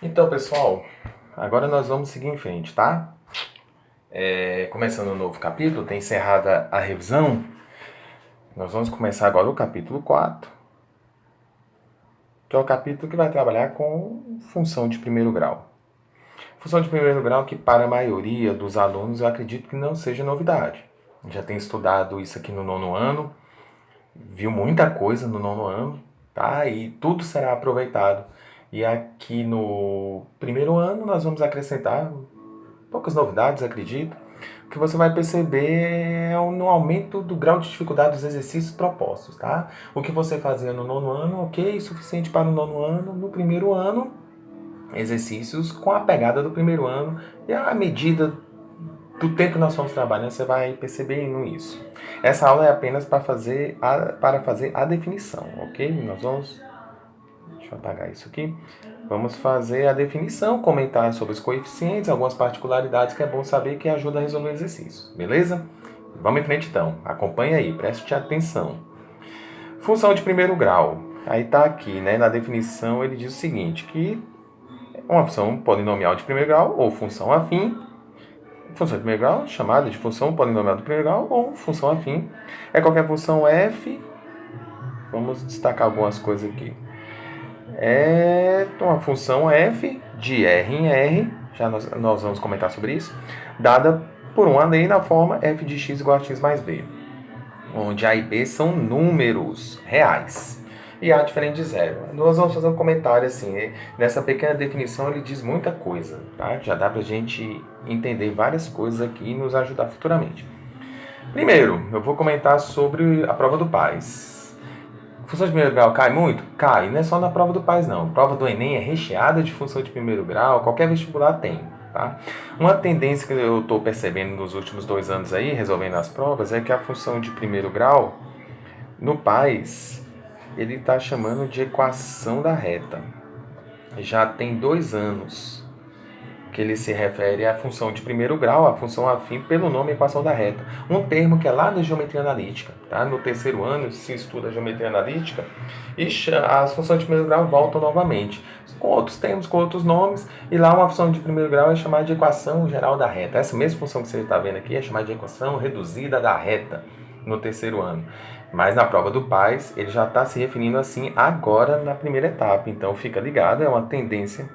Então, pessoal, agora nós vamos seguir em frente, tá? Começando um novo capítulo, tem encerrada a revisão. Nós vamos começar agora o capítulo 4, que é o capítulo que vai trabalhar com função de primeiro grau. Função de primeiro grau que para a maioria dos alunos eu acredito que não seja novidade. Já tem estudado isso aqui no nono ano, viu muita coisa no nono ano, tá? E tudo será aproveitado. E aqui no primeiro ano nós vamos acrescentar poucas novidades, acredito. O que você vai perceber é no aumento do grau de dificuldade dos exercícios propostos, tá? O que você fazia no nono ano, ok, suficiente para o nono ano. No primeiro ano, exercícios com a pegada do primeiro ano. E à medida do tempo que nós estamos trabalhando, você vai percebendo isso. Essa aula é apenas para fazer a definição, ok? Nós vamos... Deixa eu apagar isso aqui. Vamos fazer a definição, comentar sobre os coeficientes, algumas particularidades que é bom saber que ajuda a resolver exercícios, beleza? Vamos em frente então, acompanha aí, preste atenção. Função de primeiro grau, aí tá aqui, né, na definição ele diz o seguinte, que uma função polinomial de primeiro grau ou função afim, função de primeiro grau chamada de função polinomial de primeiro grau ou função afim, é qualquer função f, vamos destacar algumas coisas aqui. É uma função f de R em R, já nós vamos comentar sobre isso, dada por uma lei na forma f de x igual a x mais b, onde a e b são números reais e a diferente de zero. Nós vamos fazer um comentário assim, nessa pequena definição ele diz muita coisa, tá? Já dá pra gente entender várias coisas aqui e nos ajudar futuramente. Primeiro, eu vou comentar sobre a prova do PAS. Função de primeiro grau cai muito? Cai. Não é só na prova do PAS, não. A prova do Enem é recheada de função de primeiro grau. Qualquer vestibular tem. Tá? Uma tendência que eu estou percebendo nos últimos 2 anos aí, resolvendo as provas, é que a função de primeiro grau, no PAS, ele está chamando de equação da reta. Já tem 2 anos que ele se refere à função de primeiro grau, a função afim, pelo nome equação da reta. Um termo que é lá da geometria analítica. Tá? No terceiro ano se estuda a geometria analítica e as funções de primeiro grau voltam novamente. Com outros termos, com outros nomes, e lá uma função de primeiro grau é chamada de equação geral da reta. Essa mesma função que você está vendo aqui é chamada de equação reduzida da reta no terceiro ano. Mas na prova do PAS, ele já está se referindo assim agora na primeira etapa. Então fica ligado, é uma tendência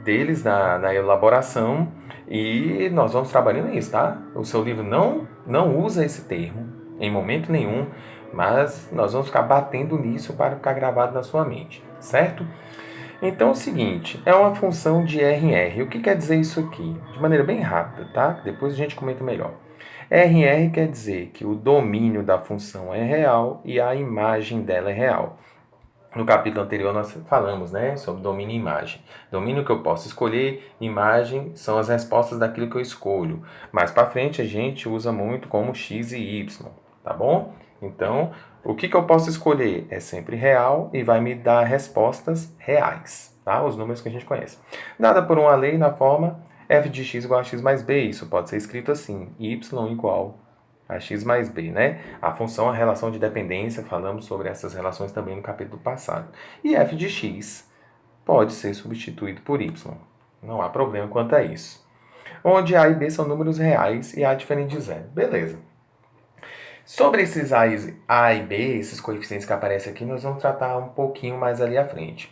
deles na elaboração e nós vamos trabalhando nisso, tá? O seu livro não usa esse termo em momento nenhum, mas nós vamos ficar batendo nisso para ficar gravado na sua mente, certo? Então é o seguinte, é uma função de R em R. O que quer dizer isso aqui? De maneira bem rápida, tá? Depois a gente comenta melhor. R em R quer dizer que o domínio da função é real e a imagem dela é real. No capítulo anterior nós falamos, né, sobre domínio e imagem. Domínio que eu posso escolher, imagem são as respostas daquilo que eu escolho. Mais para frente a gente usa muito como x e y, tá bom? Então, o que eu posso escolher é sempre real e vai me dar respostas reais, tá? Os números que a gente conhece. Dada por uma lei na forma f de x igual a x mais b. Isso pode ser escrito assim, y igual a x mais b, né? A função, a relação de dependência, falamos sobre essas relações também no capítulo passado. E f de x pode ser substituído por y. Não há problema quanto a isso. Onde a e b são números reais e a diferente de zero. Beleza. Sobre esses a e b, esses coeficientes que aparecem aqui, nós vamos tratar um pouquinho mais ali à frente.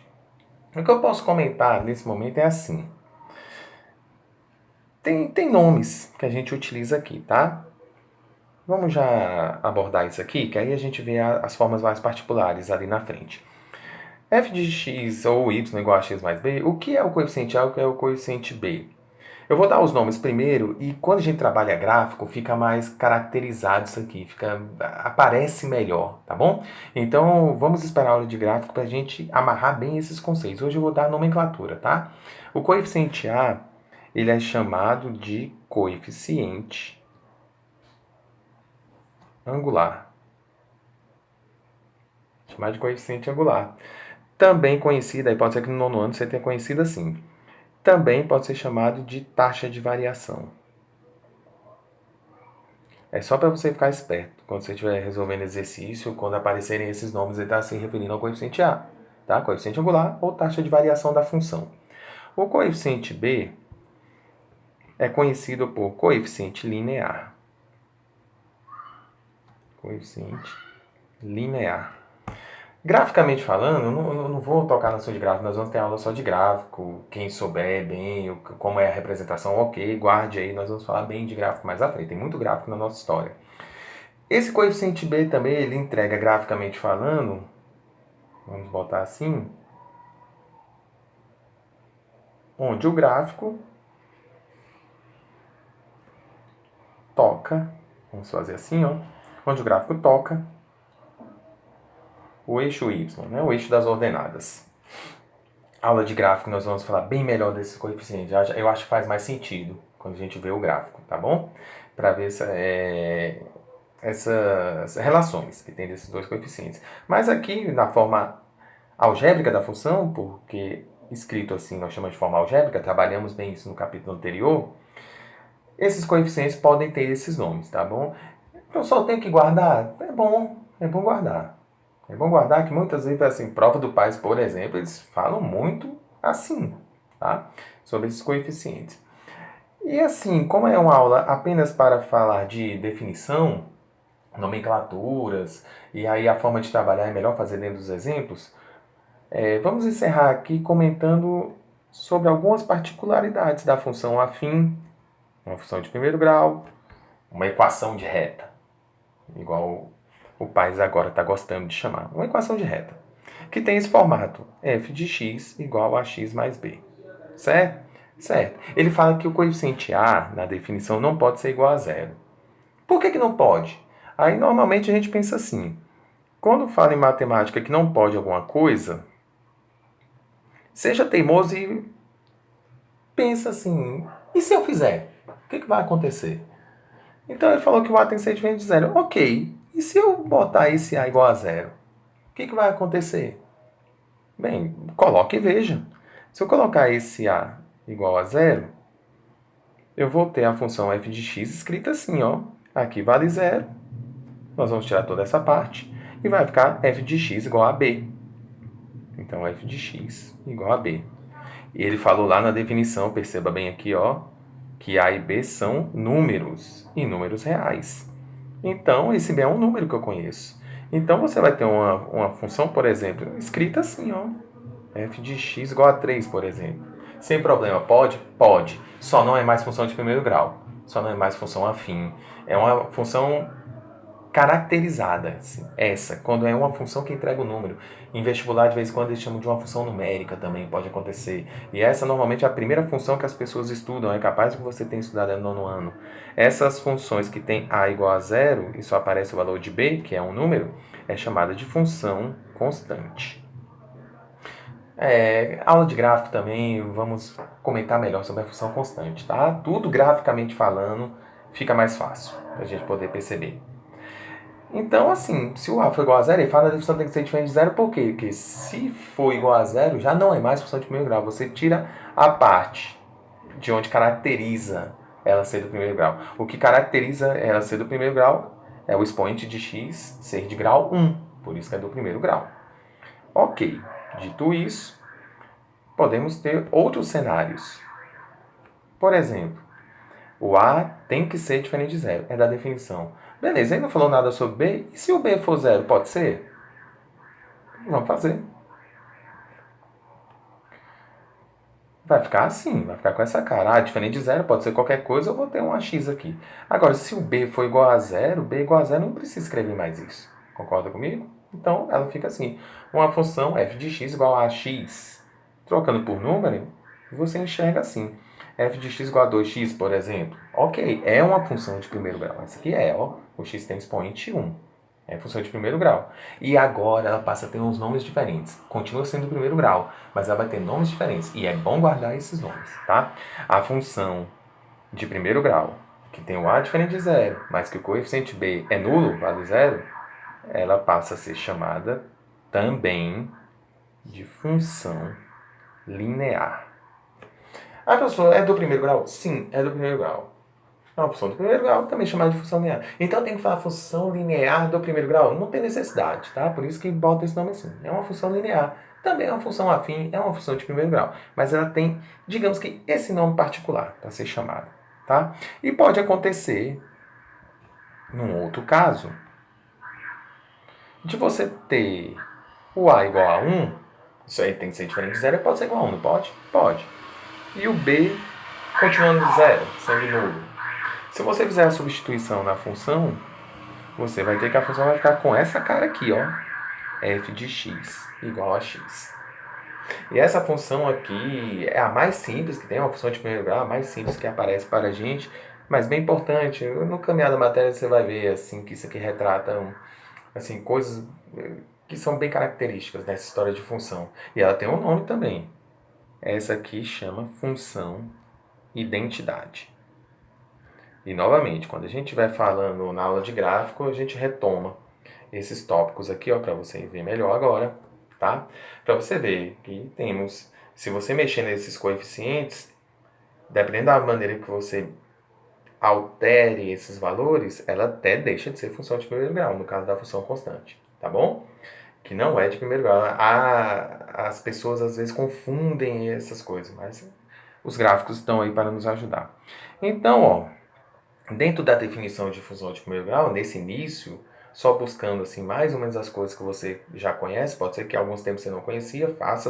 O que eu posso comentar nesse momento é assim. Tem nomes que a gente utiliza aqui, tá? Vamos já abordar isso aqui, que aí a gente vê as formas mais particulares ali na frente. f de x ou y igual a x mais b, o que é o coeficiente A e o que é o coeficiente b? Eu vou dar os nomes primeiro e quando a gente trabalha gráfico fica mais caracterizado isso aqui, aparece melhor, tá bom? Então vamos esperar a aula de gráfico para a gente amarrar bem esses conceitos. Hoje eu vou dar a nomenclatura, tá? O coeficiente A, ele é chamado de coeficiente angular. Chamado de coeficiente angular. Também conhecida, aí pode ser que no nono ano você tenha conhecido assim. Também pode ser chamado de taxa de variação. É só para você ficar esperto. Quando você estiver resolvendo exercício, quando aparecerem esses nomes, ele está se referindo ao coeficiente A. Tá? Coeficiente angular ou taxa de variação da função. O coeficiente b é conhecido por coeficiente linear. Coeficiente linear. Graficamente falando, eu não vou tocar na de gráfico, nós vamos ter aula só de gráfico. Quem souber bem como é a representação, ok, guarde aí, nós vamos falar bem de gráfico mais à frente. Tem muito gráfico na nossa história. Esse coeficiente b também, ele entrega graficamente falando, vamos botar assim, onde o gráfico toca, vamos fazer assim, ó, onde o gráfico toca o eixo y, né, o eixo das ordenadas. Aula de gráfico nós vamos falar bem melhor desses coeficientes. Eu acho que faz mais sentido quando a gente vê o gráfico, tá bom? Para ver essas relações que tem desses dois coeficientes. Mas aqui na forma algébrica da função, porque escrito assim nós chamamos de forma algébrica, trabalhamos bem isso no capítulo anterior, esses coeficientes podem ter esses nomes, tá bom? Eu só tenho que guardar? É bom guardar. É bom guardar que muitas vezes, assim, prova do PAS, por exemplo, eles falam muito assim, tá? Sobre esses coeficientes. E assim, como é uma aula apenas para falar de definição, nomenclaturas, e aí a forma de trabalhar é melhor fazer dentro dos exemplos, vamos encerrar aqui comentando sobre algumas particularidades da função afim, uma função de primeiro grau, uma equação de reta, igual o Pais agora está gostando de chamar, uma equação de reta, que tem esse formato, f de x igual a x mais b, certo? Certo. Ele fala que o coeficiente a, na definição, não pode ser igual a zero. Por que não pode? Aí, normalmente, a gente pensa assim, quando fala em matemática que não pode alguma coisa, seja teimoso e pensa assim, e se eu fizer? O que vai acontecer? Então, ele falou que o a tem que ser diferente de zero. Ok, e se eu botar esse a igual a zero? O que vai acontecer? Bem, coloque e veja. Se eu colocar esse a igual a zero, eu vou ter a função f de x escrita assim, ó. Aqui vale zero. Nós vamos tirar toda essa parte e vai ficar f de x igual a b. Então, f de x igual a b. E ele falou lá na definição, perceba bem aqui, ó, que a e b são números, e números reais. Então, esse b é um número que eu conheço. Então, você vai ter uma função, por exemplo, escrita assim, ó, f de x igual a 3, por exemplo. Sem problema, pode? Pode. Só não é mais função de primeiro grau. Só não é mais função afim. É uma função caracterizada, assim, essa, quando é uma função que entrega o número. Em vestibular, de vez em quando, eles chamam de uma função numérica também, pode acontecer. E essa, normalmente, é a primeira função que as pessoas estudam. É capaz que você tenha estudado no nono ano. Essas funções que tem a igual a zero, e só aparece o valor de b, que é um número, é chamada de função constante. Aula de gráfico também, vamos comentar melhor sobre a função constante, tá? Tudo graficamente falando fica mais fácil para a gente poder perceber. Então, assim, se o a for igual a zero, ele fala que a função tem que ser diferente de zero, por quê? Porque se for igual a zero, já não é mais função de primeiro grau. Você tira a parte de onde caracteriza ela ser do primeiro grau. O que caracteriza ela ser do primeiro grau é o expoente de x ser de grau 1, por isso que é do primeiro grau. Ok, dito isso, podemos ter outros cenários. Por exemplo, o a tem que ser diferente de zero, é da definição. Beleza, ele não falou nada sobre b, e se o b for zero, pode ser? Vamos fazer. Vai ficar assim, vai ficar com essa cara. Diferente de zero, pode ser qualquer coisa, eu vou ter um x aqui. Agora, se o b for igual a zero, b igual a zero, não precisa escrever mais isso. Concorda comigo? Então, ela fica assim. Uma função f de x igual a x. Trocando por número, você enxerga assim. F de x igual a 2x, por exemplo. Ok, é uma função de primeiro grau. Essa aqui é, ó. O x tem expoente 1. É função de primeiro grau. E agora ela passa a ter uns nomes diferentes. Continua sendo do primeiro grau, mas ela vai ter nomes diferentes. E é bom guardar esses nomes, tá? A função de primeiro grau, que tem o a diferente de zero, mas que o coeficiente b é nulo, vale zero, ela passa a ser chamada também de função linear. Ah, professor, é do primeiro grau? Sim, é do primeiro grau. É uma função do primeiro grau, também chamada de função linear. Então eu tenho que falar função linear do primeiro grau? Não tem necessidade, tá? Por isso que bota esse nome assim. É uma função linear. Também é uma função afim, é uma função de primeiro grau, mas ela tem, digamos que, esse nome particular para ser chamada, tá? E pode acontecer, num outro caso, de você ter o A igual a 1, isso aí tem que ser diferente de zero, pode ser igual a 1, não pode? Pode. E o B continuando zero, sendo nulo. Se você fizer a substituição na função, você vai ter que a função vai ficar com essa cara aqui, ó. F de x igual a x. E essa função aqui é a mais simples que tem, uma função de primeiro grau, a mais simples que aparece para a gente, mas bem importante. No caminhar da matéria você vai ver assim, que isso aqui retrata assim, coisas que são bem características dessa história de função. E ela tem um nome também. Essa aqui chama função identidade. E novamente, quando a gente estiver falando na aula de gráfico, a gente retoma esses tópicos aqui, ó, para você ver melhor agora, tá? Para você ver que temos, se você mexer nesses coeficientes, dependendo da maneira que você altere esses valores, ela até deixa de ser função de primeiro grau, no caso da função constante, tá bom? Que não é de primeiro grau. As pessoas às vezes confundem essas coisas, mas os gráficos estão aí para nos ajudar. Então, ó, dentro da definição de função de primeiro grau, nesse início, só buscando assim mais ou menos as coisas que você já conhece, pode ser que há alguns tempos você não conhecia, faça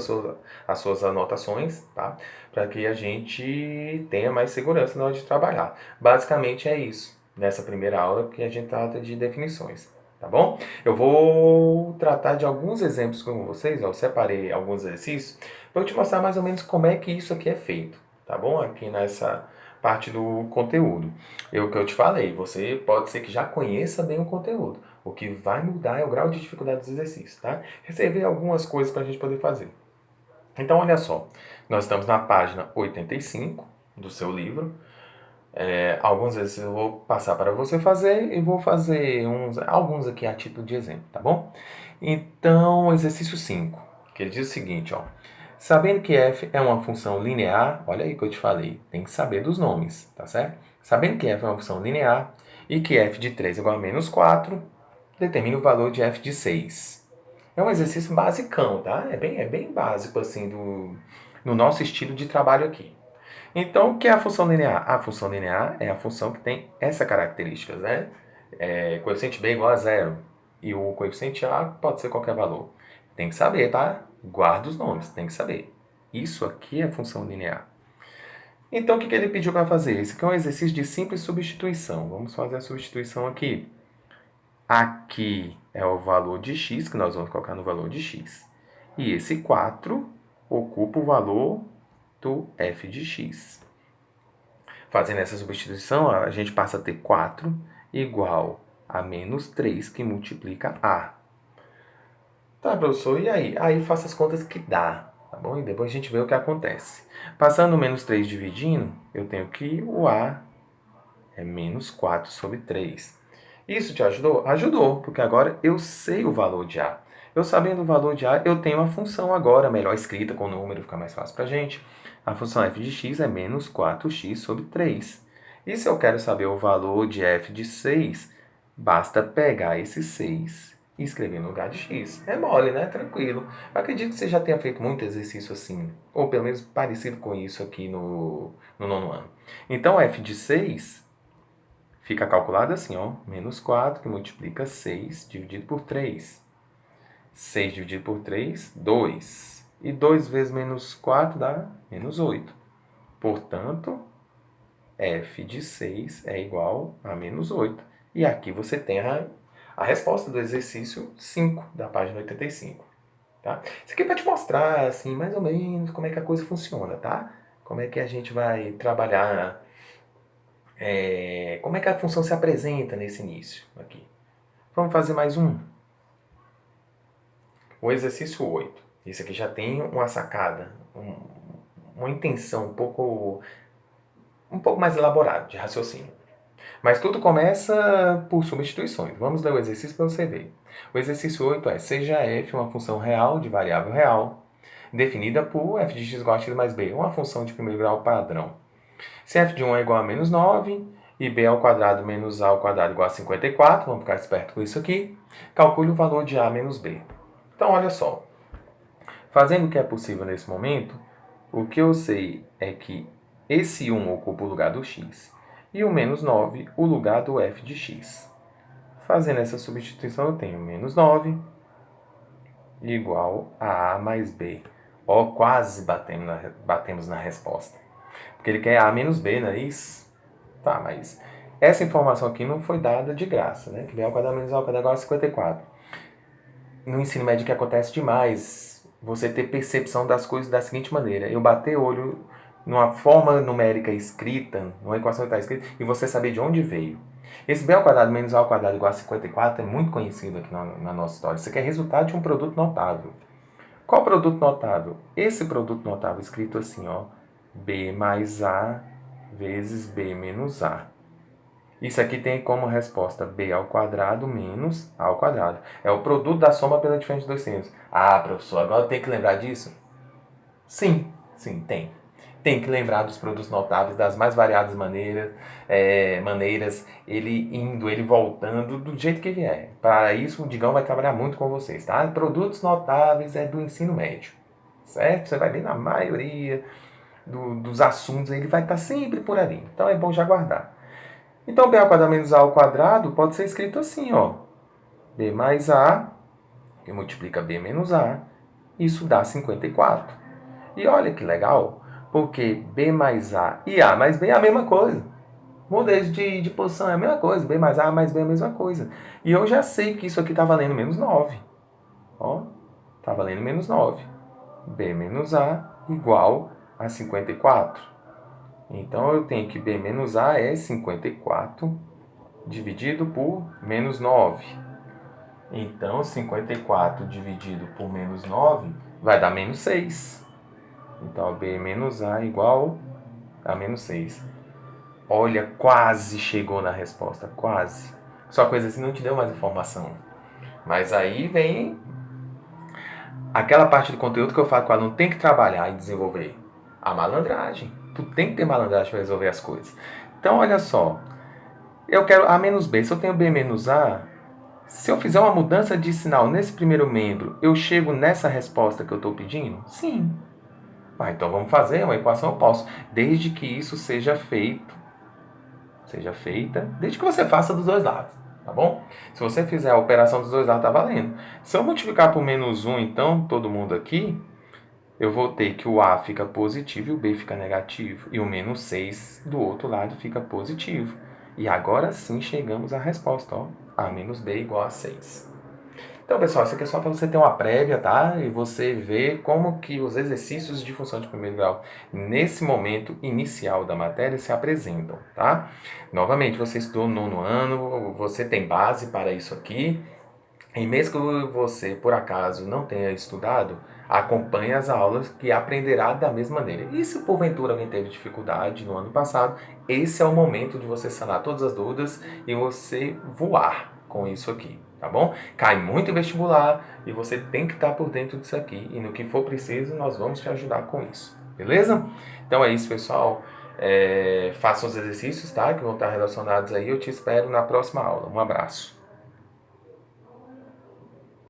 as suas anotações, tá? Para que a gente tenha mais segurança na hora de trabalhar. Basicamente é isso, nessa primeira aula que a gente trata de definições, tá bom? Eu vou tratar de alguns exemplos com vocês, ó, eu separei alguns exercícios, para eu te mostrar mais ou menos como é que isso aqui é feito, tá bom? Aqui nessa parte do conteúdo. O que eu te falei, você pode ser que já conheça bem o conteúdo. O que vai mudar é o grau de dificuldade dos exercícios, tá? Receber algumas coisas para a gente poder fazer. Então, olha só. Nós estamos na página 85 do seu livro. Alguns exercícios eu vou passar para você fazer e vou fazer alguns aqui a título de exemplo, tá bom? Então, exercício 5, que ele diz o seguinte, ó. Sabendo que f é uma função linear, olha aí que eu te falei, tem que saber dos nomes, tá certo? Sabendo que f é uma função linear e que f de 3 é igual a menos 4, determine o valor de f de 6. É um exercício basicão, tá? É bem básico, assim, no nosso estilo de trabalho aqui. Então, o que é a função linear? A função linear é a função que tem essa característica, né? Coeficiente b igual a zero. E o coeficiente a pode ser qualquer valor. Tem que saber, tá? Guarda os nomes, tem que saber. Isso aqui é função linear. Então, o que ele pediu para fazer? Esse aqui é um exercício de simples substituição. Vamos fazer a substituição aqui. Aqui é o valor de x, que nós vamos colocar no valor de x. E esse 4 ocupa o valor do f de x. Fazendo essa substituição, a gente passa a ter 4 igual a menos 3, que multiplica a. Tá, professor, e aí? Aí faça as contas que dá, tá bom? E depois a gente vê o que acontece. Passando o menos 3 dividindo, eu tenho que o a é menos 4 sobre 3. Isso te ajudou? Ajudou, porque agora eu sei o valor de a. Eu sabendo o valor de a, eu tenho a função agora, melhor escrita com o número, fica mais fácil pra gente. A função f de x é menos 4x sobre 3. E se eu quero saber o valor de f de 6, basta pegar esse 6 e escrever no lugar de x. É mole, né? Tranquilo. Eu acredito que você já tenha feito muito exercício assim, ou pelo menos parecido com isso aqui no nono ano. Então, f de 6 fica calculado assim, ó, menos 4, que multiplica 6 dividido por 3. 6 dividido por 3, 2. E 2 vezes menos 4 dá menos 8. Portanto, f de 6 é igual a menos 8. E aqui você tem a resposta do exercício 5, da página 85. Tá? Isso aqui é para te mostrar, assim, mais ou menos como é que a coisa funciona, tá? Como é que a gente vai trabalhar, como é que a função se apresenta nesse início aqui. Vamos fazer mais um. O exercício 8. Esse aqui já tem uma sacada, uma intenção um pouco mais elaborada de raciocínio. Mas tudo começa por substituições. Vamos ler o exercício para você ver. O exercício 8 é: seja f uma função real de variável real, definida por f de x igual a x mais b, uma função de primeiro grau padrão. Se f de 1 é igual a menos 9 e b ao quadrado menos a ao quadrado igual a 54, vamos ficar esperto com isso aqui, calcule o valor de a menos b. Então, olha só. Fazendo o que é possível nesse momento, o que eu sei é que esse 1 ocupa o lugar do x e o menos 9 o lugar do f de x. Fazendo essa substituição, eu tenho menos 9 igual a mais b. Ó, quase batemos na resposta. Porque ele quer a menos b, não é isso? Tá, mas essa informação aqui não foi dada de graça, né? Que b ao quadrado menos a ao quadrado igual a 54. No ensino médio que acontece demais você ter percepção das coisas da seguinte maneira: eu bater olho numa forma numérica escrita, numa equação que está escrita, e você saber de onde veio. Esse b ao quadrado menos a ao quadrado igual a 54 é muito conhecido aqui na nossa história. Isso aqui é resultado de um produto notável. Qual produto notável? Esse produto notável escrito assim, ó, b mais a vezes b menos a. Isso aqui tem como resposta b ao quadrado menos a ao quadrado. É o produto da soma pela diferença dos termos. Ah, professor, agora tem que lembrar disso? Sim, tem. Tem que lembrar dos produtos notáveis, das mais variadas maneiras, ele indo, ele voltando, do jeito que vier. Para isso, o Digão vai trabalhar muito com vocês, tá? Produtos notáveis é do ensino médio, certo? Você vai ver na maioria dos assuntos, ele vai estar sempre por ali. Então é bom já guardar. Então, b ao quadrado menos a ao quadrado pode ser escrito assim, ó. b mais a, que multiplica b menos a, isso dá 54. E olha que legal, porque b mais a e a mais b é a mesma coisa. Mudei de posição, é a mesma coisa. B mais a mais b é a mesma coisa. E eu já sei que isso aqui está valendo menos 9. Ó, está valendo menos 9. b menos a igual a 54. Então, eu tenho que b menos a é 54 dividido por menos 9. Então, 54 dividido por menos 9 vai dar menos 6. Então, b menos a igual a menos 6. Olha, quase chegou na resposta, quase. Só coisa assim não te deu mais informação. Mas aí vem aquela parte do conteúdo que eu falo que o aluno tem que trabalhar e desenvolver. A malandragem. Tu tem que ter malandragem para resolver as coisas. Então, olha só. Eu quero a menos b. Se eu tenho b menos a, se eu fizer uma mudança de sinal nesse primeiro membro, eu chego nessa resposta que eu estou pedindo? Sim. Então vamos fazer uma equação, eu posso. Desde que isso seja feita, desde que você faça dos dois lados, tá bom? Se você fizer a operação dos dois lados, tá valendo. Se eu multiplicar por menos 1, então, todo mundo aqui, eu vou ter que o a fica positivo e o b fica negativo. E o menos 6 do outro lado fica positivo. E agora sim chegamos à resposta, ó. A menos b igual a 6. Então, pessoal, isso aqui é só para você ter uma prévia, tá? E você ver como que os exercícios de função de primeiro grau, nesse momento inicial da matéria, se apresentam, tá? Novamente, você estudou no nono ano, você tem base para isso aqui. E mesmo que você, por acaso, não tenha estudado, acompanhe as aulas que aprenderá da mesma maneira. E se porventura alguém teve dificuldade no ano passado, esse é o momento de você sanar todas as dúvidas e você voar com isso aqui, tá bom? Cai muito em vestibular e você tem que estar por dentro disso aqui. E no que for preciso, nós vamos te ajudar com isso, beleza? Então é isso, pessoal. Façam os exercícios, tá? Que vão estar relacionados aí. Eu te espero na próxima aula. Um abraço.